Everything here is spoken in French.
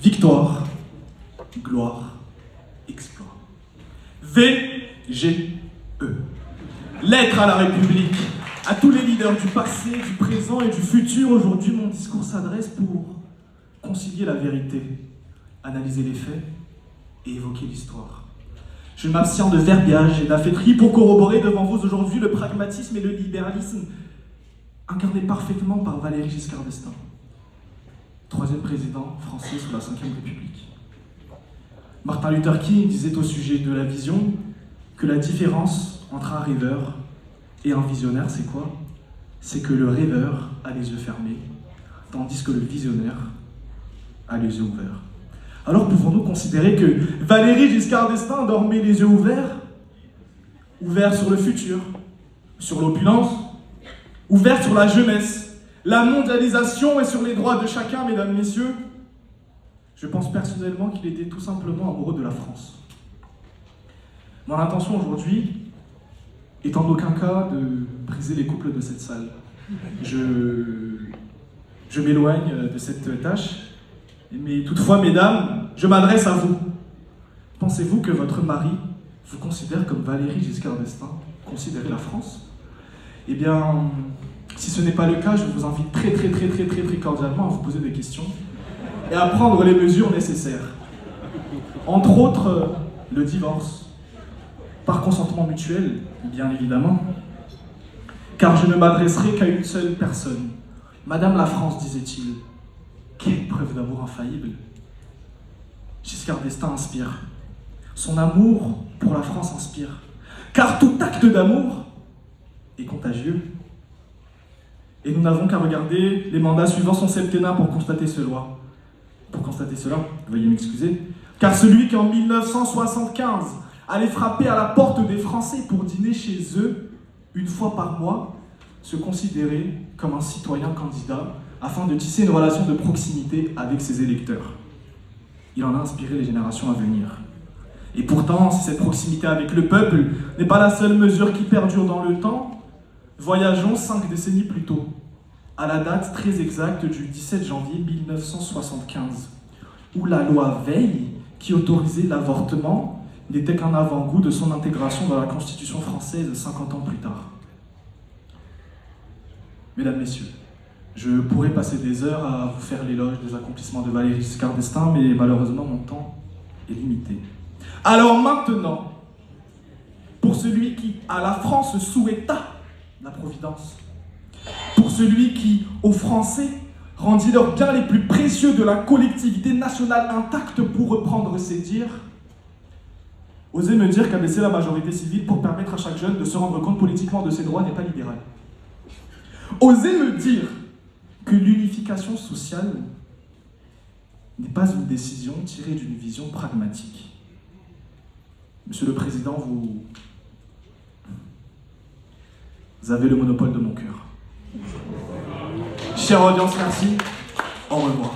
Victoire, gloire, exploit. V-G-E. Lettre à la République, à tous les leaders du passé, du présent et du futur. Aujourd'hui, mon discours s'adresse pour concilier la vérité, analyser les faits et évoquer l'histoire. Je m'abstiens de verbiage et d'affaîtrie pour corroborer devant vous aujourd'hui le pragmatisme et le libéralisme incarnés parfaitement par Valéry Giscard d'Estaing, troisième président français sous la Ve République. Martin Luther King disait au sujet de la vision que la différence entre un rêveur et un visionnaire, c'est quoi? C'est que le rêveur a les yeux fermés, tandis que le visionnaire a les yeux ouverts. Alors pouvons-nous considérer que Valéry Giscard d'Estaing dormait les yeux ouverts? Ouverts sur le futur, sur l'opulence, ouverts sur la jeunesse, la mondialisation et sur les droits de chacun, mesdames, messieurs? Je pense personnellement qu'il était tout simplement amoureux de la France. Mon intention aujourd'hui est en aucun cas de briser les couples de cette salle. Je m'éloigne de cette tâche, mais toutefois, mesdames, je m'adresse à vous. Pensez-vous que votre mari vous considère comme Valéry Giscard d'Estaing considérait la France? Eh bien, si ce n'est pas le cas, je vous invite très cordialement à vous poser des questions et à prendre les mesures nécessaires. Entre autres, le divorce, par consentement mutuel, bien évidemment, car je ne m'adresserai qu'à une seule personne. Madame la France, disait-il, quelle preuve d'amour infaillible. Giscard d'Estaing inspire. Son amour pour la France inspire. Car tout acte d'amour est contagieux. Et nous n'avons qu'à regarder les mandats suivant son septennat pour constater cela. Veuillez m'excuser. Car celui qui en 1975 allait frapper à la porte des Français pour dîner chez eux une fois par mois, se considérait comme un citoyen candidat afin de tisser une relation de proximité avec ses électeurs. Il en a inspiré les générations à venir. Et pourtant, si cette proximité avec le peuple n'est pas la seule mesure qui perdure dans le temps, voyageons 5 décennies plus tôt, à la date très exacte du 17 janvier 1975, où la loi Veil, qui autorisait l'avortement, n'était qu'un avant-goût de son intégration dans la Constitution française 50 ans plus tard. Mesdames, Messieurs, je pourrais passer des heures à vous faire l'éloge des accomplissements de Valéry Giscard d'Estaing, mais malheureusement mon temps est limité. Alors maintenant, pour celui qui, à la France, souhaita la Providence, pour celui qui, aux Français, rendit leurs biens les plus précieux de la collectivité nationale intacte, pour reprendre ses dires, osez me dire qu'abaisser la majorité civile pour permettre à chaque jeune de se rendre compte politiquement de ses droits n'est pas libéral. Osez me dire que l'unification sociale n'est pas une décision tirée d'une vision pragmatique. Monsieur le Président, vous avez le monopole de mon cœur. Chère audience, merci. Au revoir.